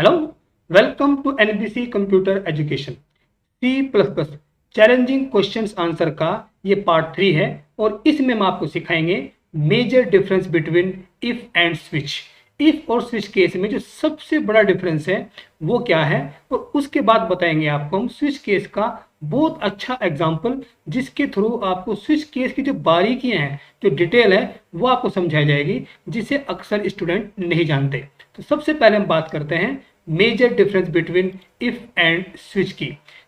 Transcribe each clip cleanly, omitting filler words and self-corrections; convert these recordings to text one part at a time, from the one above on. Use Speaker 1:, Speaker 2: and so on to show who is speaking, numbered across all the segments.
Speaker 1: Hello, welcome to NBC computer education. C++ challenging questions answer का ये part 3 है और इसमें हम आपको सिखाएंगे major difference between if and switch. If और स्विच केस में जो सबसे बड़ा डिफरेंस है वो क्या है, और उसके बाद बताएंगे आपको हम स्विच केस का बहुत अच्छा एग्जाम्पल, जिसके थ्रू आपको स्विच केस की जो बारीकियां हैं, जो डिटेल है, वो आपको समझाई जाएगी, जिसे अक्सर स्टूडेंट नहीं जानते। तो सबसे पहले हम बात करते हैं major difference between if and switch की।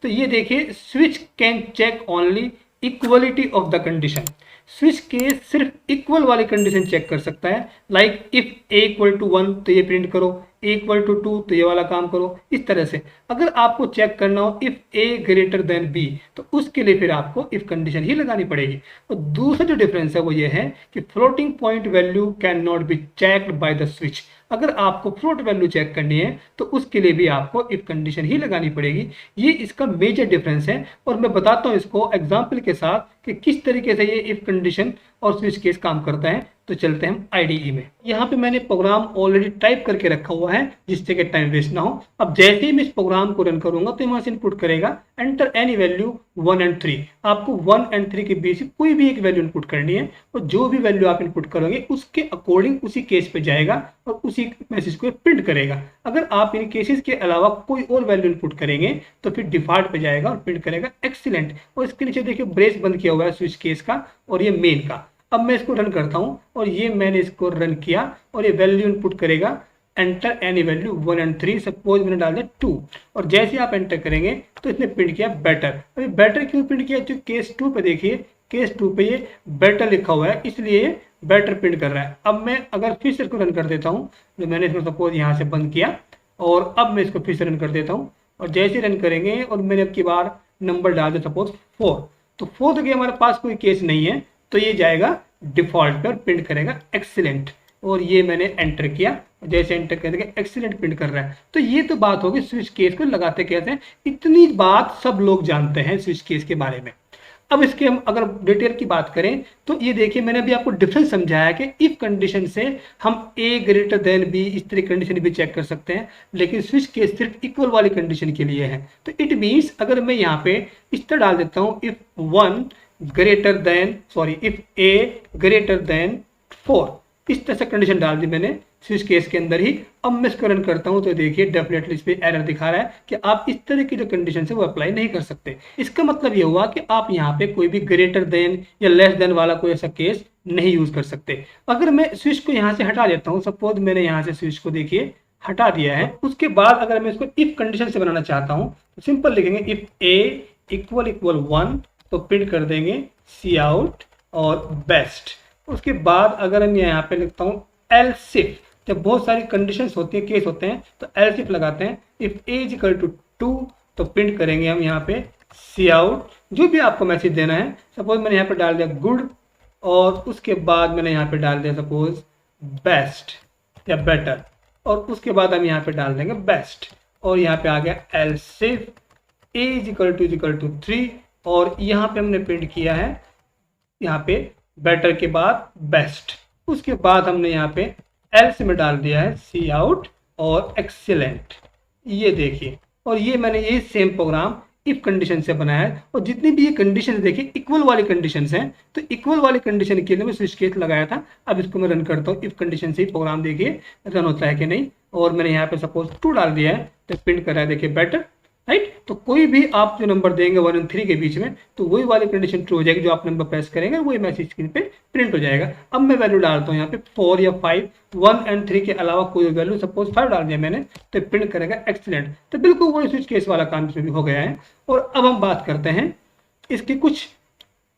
Speaker 1: तो ये देखिए, switch can check only equality of the condition. Switch case सिर्फ इक्वल वाली कंडीशन चेक कर सकता है, like if a equal to 1 तो ये प्रिंट करो, ए इक्वल टू 2 तो ये वाला काम करो। इस तरह से अगर आपको चेक करना हो if a greater than b, तो उसके लिए फिर आपको इफ कंडीशन ही लगानी पड़ेगी। और दूसरा जो डिफरेंस है वो ये है कि floating point value can not be checked by the switch. अगर आपको फ्लोट वैल्यू चेक करनी है तो उसके लिए भी आपको इफ कंडीशन ही लगानी पड़ेगी। ये इसका मेजर डिफरेंस है, और मैं बताता हूँ इसको एग्जाम्पल के साथ कि किस तरीके से ये इफ कंडीशन और स्विच केस काम करता है। तो चलते हैं हम आईडीई में। यहाँ पे मैंने प्रोग्राम ऑलरेडी टाइप करके रखा हुआ है, जिससे कि टाइम वेस्ट ना हो। अब जैसे ही मैं इस प्रोग्राम को रन करूंगा तो वहां से इनपुट करेगा एंटर एनी वैल्यू 1 एंड 3। आपको 1 एंड 3 के बीच कोई भी एक वैल्यू इनपुट करनी है, और जो भी वैल्यू आप इनपुट करोगे उसके अकॉर्डिंग उसी केस पे जाएगा और उसी मैसेज को प्रिंट करेगा। अगर आप इन केसेस के अलावा कोई और वैल्यू इनपुट करेंगे तो फिर डिफॉल्ट पे जाएगा और प्रिंट करेगा एक्सीलेंट। और इसके नीचे देखिए ब्रेस बंद किया हुआ है स्विच केस का और ये मेन का। अब मैं इसको रन करता हूं, और ये मैंने इसको रन किया और ये वैल्यू इनपुट करेगा enter any value 1 and 3। Suppose मैंने डाल दिया 2, और जैसे ही आप एंटर करेंगे तो इसने प्रिंट किया बेटर। अभी बेटर क्यों प्रिंट किया? जो केस 2 पे देखिए, केस 2 पे ये बेटर लिखा हुआ है, इसलिए बेटर प्रिंट कर रहा है। अब मैं अगर फिर से इसको रन कर देता हूँ, जो मैंने इसको सपोज यहाँ से बंद किया, और अब मैं इसको फिर से रन कर देता हूँ, और जैसे रन करेंगे और मैंने अब की बार नंबर डाल दिया सपोज 4, तो 4 तक हमारे पास कोई केस नहीं है, तो ये जाएगा डिफॉल्ट पे और प्रिंट करेगा एक्सीलेंट। और ये मैंने एंटर किया, जैसे एंटर करेंगे एक्सीलेंट प्रिंट कर रहा है। तो ये तो बात होगी स्विच केस को लगाते कैसे हैं। इतनी बात सब लोग जानते हैं स्विच केस के बारे में। अब इसके हम अगर डिटेल की बात करें तो ये देखिए, मैंने अभी आपको डिफरेंस समझाया कि इफ कंडीशन से हम ए ग्रेटर देन बी इस तरह कंडीशन भी चेक कर सकते हैं, लेकिन स्विच केस सिर्फ इक्वल वाली कंडीशन के लिए है। तो इट मीन्स अगर मैं यहाँ पे इस तरह डाल देता हूँ, if if a greater then 4, इस तरह से कंडीशन डाल दी मैंने स्विच केस के अंदर ही। अब मैं इसको रन करता हूं तो देखिए डेफिनेटली इस पे एरर दिखा रहा है कि आप इस तरह की जो कंडीशन है वो अप्लाई नहीं कर सकते। इसका मतलब ये हुआ कि आप यहाँ पे कोई भी ग्रेटर देन या लेस देन वाला कोई ऐसा केस नहीं यूज कर सकते। अगर मैं स्विच को यहाँ से हटा देता हूँ, सपोज मैंने यहाँ से स्विच को देखिए हटा दिया है, उसके बाद अगर मैं इसको इफ कंडीशन से बनाना चाहता हूँ तो सिंपल लिखेंगे इफ ए इक्वल 1, तो प्रिंट कर देंगे सी आउट और बेस्ट। उसके बाद अगर मैं यहाँ पे लिखता हूँ एल्स इफ, जब बहुत सारी कंडीशंस होती हैं, केस होते हैं, तो एल्स इफ लगाते हैं। If a is equal to 2, तो प्रिंट करेंगे हम यहाँ पे सी आउट, जो भी आपको मैसेज देना है। सपोज मैंने यहाँ पे डाल दिया गुड, और उसके बाद मैंने यहाँ पे डाल दिया सपोज बेस्ट या बेटर, और उसके बाद हम यहाँ पे डाल देंगे बेस्ट, और यहाँ पे आ गया else if a is equal to 3, और यहाँ पे हमने प्रिंट किया है यहाँ पे बेटर के बाद बेस्ट। उसके बाद हमने यहाँ पे एल्स में डाल दिया है सी आउट और एक्सीलेंट। ये देखिए, और ये मैंने ये सेम प्रोग्राम इफ कंडीशन से बनाया है। और जितनी भी ये कंडीशन देखिए इक्वल वाली कंडीशंस हैं, तो इक्वल वाली कंडीशन के लिए मैं स्विच केस लगाया था। अब इसको मैं रन करता हूँ, इफ कंडीशन से ही प्रोग्राम देखिए रन होता है कि नहीं। और मैंने यहाँ पे सपोज 2 डाल दिया है, तो प्रिंट कर रहा है देखिए बेटर, राइट। तो कोई भी आप जो नंबर देंगे 1 और 3 के बीच में, तो वही वाली कंडीशन ट्रू हो जाएगी। जो आप नंबर प्रेस करेंगे वही मैसेज स्क्रीन पे प्रिंट हो जाएगा। अब मैं वैल्यू डालता हूँ यहाँ पे 4 या 5, 1 एंड 3 के अलावा कोई वैल्यू, सपोज 5 डाल दिया मैंने, तो प्रिंट करेगा एक्सीलेंट। तो बिल्कुल वही स्विच केस वाला काम इसमें भी हो गया है। और अब हम बात करते हैं इसकी कुछ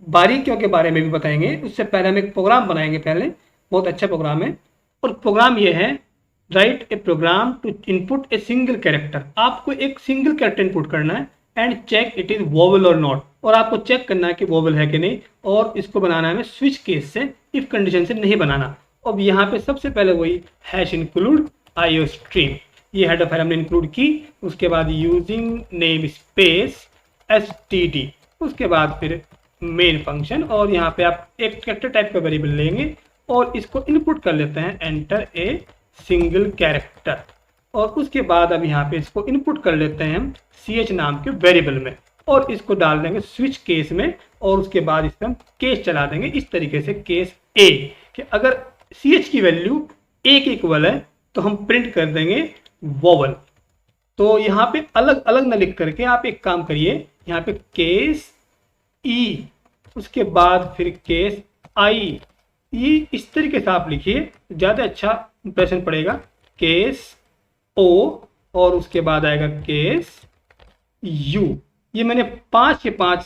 Speaker 1: बारीकियों के बारे में भी बताएंगे। उससे पहले हम एक प्रोग्राम बनाएंगे, पहले बहुत अच्छा प्रोग्राम है। और प्रोग्राम ये है, write a program to input a single character. आपको एक सिंगल कैरेक्टर इनपुट करना है and check it is vowel और नॉट, और आपको चेक करना है कि वोवेल है कि नहीं। और इसको बनाना है हमें स्विच केस से, इफ कंडीशन से नहीं बनाना। अब यहाँ पे सबसे पहले वही हैश इंक्लूड आईओ स्ट्रीम, ये हेडर फाइल हमने इंक्लूड की। उसके बाद यूजिंग नेम स्पेस std, उसके बाद फिर मेन फंक्शन, और यहाँ पे आप एक कैरेक्टर टाइप का वेरिएबल लेंगे और इसको इनपुट कर लेते हैं एंटर ए सिंगल कैरेक्टर। और उसके बाद अब यहाँ पे इसको इनपुट कर लेते हैं हम ch नाम के वेरिएबल में और इसको डाल देंगे स्विच केस में और उसके बाद इस पर हम केस चला देंगे इस तरीके से केस a कि अगर ch की वैल्यू a के इक्वल है तो हम प्रिंट कर देंगे वोवल। तो यहाँ पे अलग अलग ना लिख करके आप एक काम करिए, यहाँ पे केस ई उसके बाद फिर केस आई, ये इस तरीके से आप लिखिए ज़्यादा अच्छा इंप्रेशन पड़ेगा। केस ओ और उसके बाद आएगा केस यू। ये मैंने 5 के 5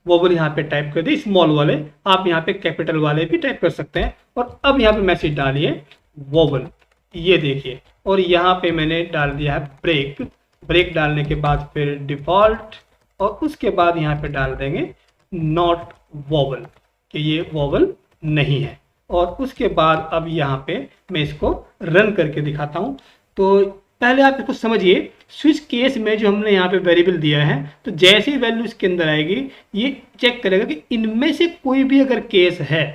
Speaker 1: वोवल यहाँ पे टाइप कर दिए स्मॉल वाले, आप यहाँ पे कैपिटल वाले भी टाइप कर सकते हैं। और अब यहाँ पे मैसेज डालिए वोवल, ये देखिए, और यहाँ पे मैंने डाल दिया है ब्रेक। ब्रेक डालने के बाद फिर डिफॉल्ट और उसके बाद यहाँ पे डाल देंगे नॉट वोवल कि ये वोवल नहीं है। और उसके बाद अब यहाँ पे मैं इसको रन करके दिखाता हूँ। तो पहले आप इसको समझिए, स्विच केस में जो हमने यहाँ पे वेरिएबल दिया है तो जैसे ही वैल्यू इसके अंदर आएगी ये चेक करेगा कि इनमें से कोई भी अगर केस है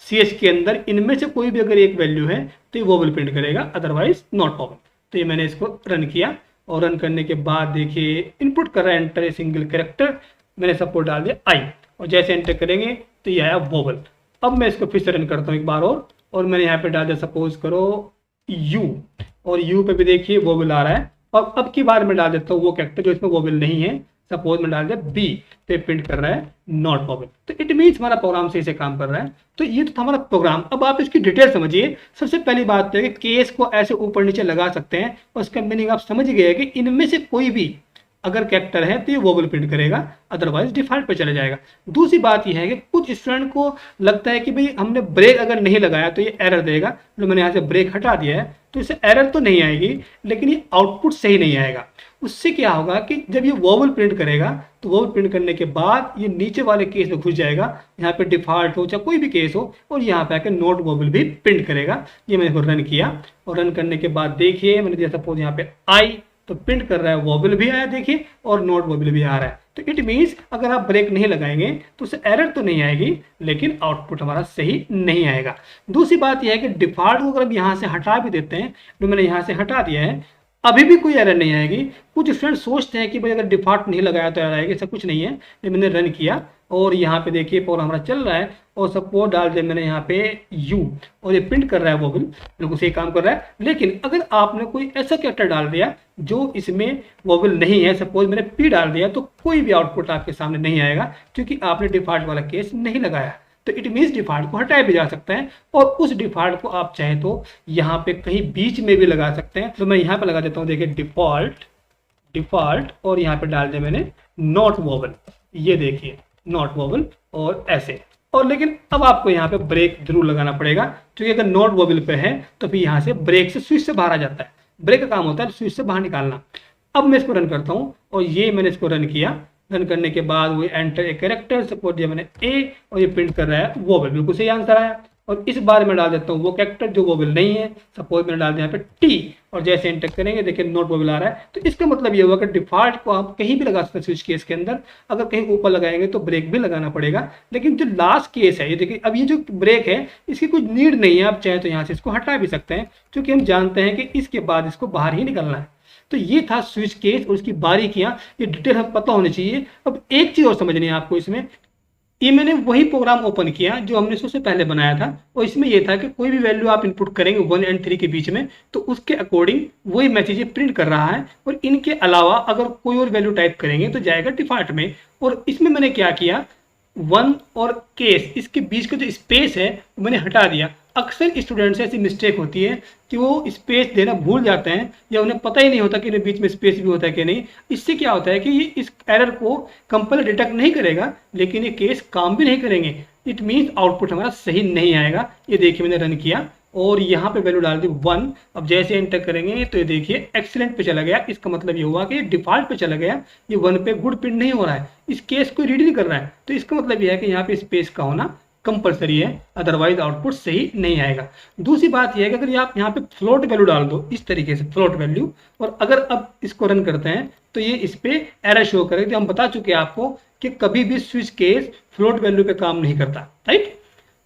Speaker 1: cs के अंदर, इनमें से कोई भी अगर एक वैल्यू है तो ये वोवल प्रिंट करेगा, अदरवाइज नॉट वोवल। तो ये मैंने इसको रन किया और रन करने के बाद देखिए इनपुट कर रहा है एंटर ए सिंगल कैरेक्टर, मैंने सपोर्ट डाल दिया आई और जैसे एंटर करेंगे तो ये आया वोवल। अब मैं इसको फिर से रन करता हूँ एक बार और मैंने यहाँ पे डाल दिया सपोज करो यू और यू पे भी देखिए वोवल आ रहा है। और अब की बार मैं डाल देता हूँ वो कैरेक्टर जो इसमें वोवल नहीं है, सपोज मैं डाल दिया बी पे प्रिंट कर रहा है नॉट वोवल। तो इट मीन्स हमारा प्रोग्राम सही से काम कर रहा है। तो ये तो था हमारा प्रोग्राम। अब आप इसकी डिटेल समझिए। सबसे पहली बात है कि केस को ऐसे ऊपर नीचे लगा सकते हैं और उसका मीनिंग आप समझ गए कि इनमें से कोई भी अगर कैरेक्टर है तो ये वोवल प्रिंट करेगा, अदरवाइज डिफॉल्ट पे चला जाएगा। दूसरी बात यह है कि कुछ स्टूडेंट को लगता है कि भाई हमने ब्रेक अगर नहीं लगाया तो ये एरर देगा। तो मैंने यहाँ से ब्रेक हटा दिया है तो इससे एरर तो नहीं आएगी, लेकिन ये आउटपुट सही नहीं आएगा। उससे क्या होगा कि जब ये वोवल प्रिंट करेगा तो वोवल प्रिंट करने के बाद ये नीचे वाले केस में घुस जाएगा, यहाँ पे डिफॉल्ट हो चाहे कोई भी केस हो, और यहाँ पे आके नोट वोवल भी प्रिंट करेगा। ये मैंने इसको रन किया और रन करने के बाद देखिए मैंने दिया सपोज यहाँ पे आई तो प्रिंट कर रहा है वोवल भी आया देखिए और नोट वोवल भी आ रहा है। तो इट मीन्स अगर आप ब्रेक नहीं लगाएंगे तो उससे एरर तो नहीं आएगी, लेकिन आउटपुट हमारा सही नहीं आएगा। दूसरी बात यह है कि डिफॉल्ट को अगर हम यहाँ से हटा भी देते हैं, तो मैंने यहाँ से हटा दिया है, अभी भी कोई एरर नहीं आएगी। कुछ स्टूडेंट सोचते हैं कि भाई अगर डिफॉल्ट नहीं लगाया तो एरर आएगी, ऐसा कुछ नहीं है। ये मैंने रन किया और यहाँ पे देखिए प्रोग्राम हमारा चल रहा है और सपोज डाल दिया मैंने यहाँ पे यू और ये प्रिंट कर रहा है वोवल, बिल्कुल सही काम कर रहा है। लेकिन अगर आपने कोई ऐसा कैरेक्टर डाल दिया जो इसमें वोवल नहीं है, सपोज मैंने पी डाल दिया, तो कोई भी आउटपुट आपके सामने नहीं आएगा क्योंकि आपने डिफॉल्ट वाला केस नहीं लगाया। तो इट मीन्स डिफॉल्ट को हटाया भी जा सकता है और उस डिफॉल्ट को आप चाहे तो यहाँ पे कहीं बीच में भी लगा सकते हैं। तो मैं यहाँ पे लगा देता हूँ, देखिए डिफॉल्ट और यहाँ पे डाल दिया मैंने नॉट वोवल, ये देखिए नॉट वोवल और ऐसे। और लेकिन अब आपको यहाँ पे ब्रेक जरूर लगाना पड़ेगा क्योंकि अगर नॉट वोवल पे है तो फिर यहाँ से ब्रेक से स्विच से बाहर आ जाता है। ब्रेक का काम होता है स्विच से बाहर निकालना। अब मैं इसको रन करता हूँ और ये मैंने इसको रन किया। रन करने के बाद वो एंटर ए कैरेक्टर, सपोज दिया मैंने ए और ये प्रिंट कर रहा है वोवल, बिल्कुल सही आंसर आया। और इस बार मैं डाल देता हूँ वो कैरेक्टर जो वोवल नहीं है, सपोज मैंने डाल दिया यहाँ पे टी और जैसे एंटर करेंगे देखिए नॉट वोवल आ रहा है। तो इसका मतलब ये हुआ कि डिफॉल्ट को आप कहीं भी लगा सकते हैं स्विच केस के अंदर। अगर कहीं ऊपर लगाएंगे तो ब्रेक भी लगाना पड़ेगा, लेकिन जो लास्ट केस है ये देखिए, अब ये जो ब्रेक है इसकी कोई नीड नहीं है, आप चाहे तो यहाँ से इसको हटा भी सकते हैं क्योंकि हम जानते हैं कि इसके बाद इसको बाहर ही निकलना है। तो ये था स्विच केस और उसकी बारीकियां, ये डिटेल हमें पता होनी चाहिए। अब एक चीज और समझनी है आपको इसमें, ये मैंने वही प्रोग्राम ओपन किया जो हमने सबसे पहले बनाया था और इसमें ये था कि कोई भी वैल्यू आप इनपुट करेंगे 1 और 3 के बीच में तो उसके अकॉर्डिंग वही मैसेज प्रिंट कर रहा है। और इनके अलावा अगर कोई और वैल्यू टाइप करेंगे तो जाएगा डिफॉल्ट में। और इसमें मैंने क्या किया, 1 और केस इसके बीच का जो स्पेस है वो मैंने हटा दिया। अक्सर स्टूडेंट से ऐसी मिस्टेक होती है कि वो स्पेस देना भूल जाते हैं या उन्हें पता ही नहीं होता कि इनके बीच में स्पेस भी होता है कि नहीं। इससे क्या होता है कि ये इस एरर को कंपाइलर डिटेक्ट नहीं करेगा, लेकिन ये केस काम भी नहीं करेंगे। इट मीन्स आउटपुट हमारा सही नहीं आएगा। ये देखिए मैंने रन किया और यहाँ पे वैल्यू डाल दी 1। अब जैसे एंटर करेंगे तो ये देखिए एक्सीलेंट पे चला गया। इसका मतलब ये हुआ कि ये डिफॉल्ट पे चला गया, ये 1 पे गुड प्रिंट नहीं हो रहा है, इस केस को रीड नहीं कर रहा है। तो इसका मतलब यह है कि यहाँ पे स्पेस का होना कंपलसरी है, अदरवाइज आउटपुट सही नहीं आएगा। दूसरी बात यह है कि अगर आप यहाँ पे फ्लोट वैल्यू डाल दो इस तरीके से फ्लोट वैल्यू, और अगर अब इसको रन करते हैं तो ये इस पे एरर शो करेगा। हम बता चुके हैं आपको कि कभी भी स्विच केस फ्लोट वैल्यू पे काम नहीं करता, राइट।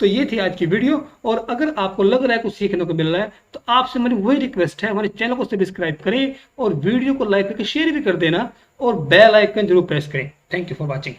Speaker 1: तो ये थी आज की वीडियो, और अगर आपको लग रहा है कुछ सीखने को मिल रहा है तो आपसे मेरी वही रिक्वेस्ट है, हमारे चैनल को सब्सक्राइब करें और वीडियो को लाइक करके शेयर भी कर देना और बेल आइकन जरूर प्रेस करें। Thank you for watching.